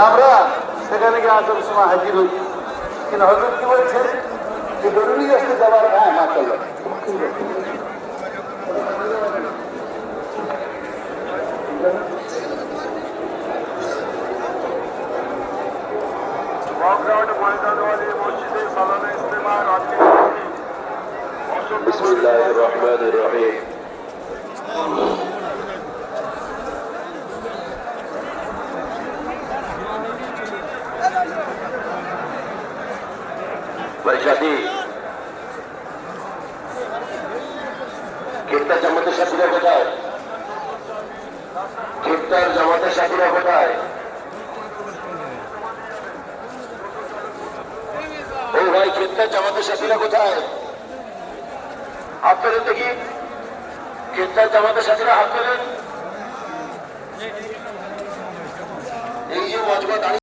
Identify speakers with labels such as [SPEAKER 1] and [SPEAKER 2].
[SPEAKER 1] আমরা সেখানে গিয়ে আসার সময় হাজির হই, কিন্তু হজরত কি বলছেন যে জরুরি আসতে যাওয়ার মাসাল্লাহ
[SPEAKER 2] বিসমিল্লাহির রহমানির রহিম। বৈশাখী খিত্তার জামাতের সাথীরা কোথায়? খিত্তার জামাতের সাথীরা কোথায়? ও ভাই, খিত্তার জামাতের সাথীরা কোথায়? হাত তোলেন দেখি। খিত্তার জামাতের সাথীরা হাত তোলেন। এই যে মজবা দাঁড়িয়ে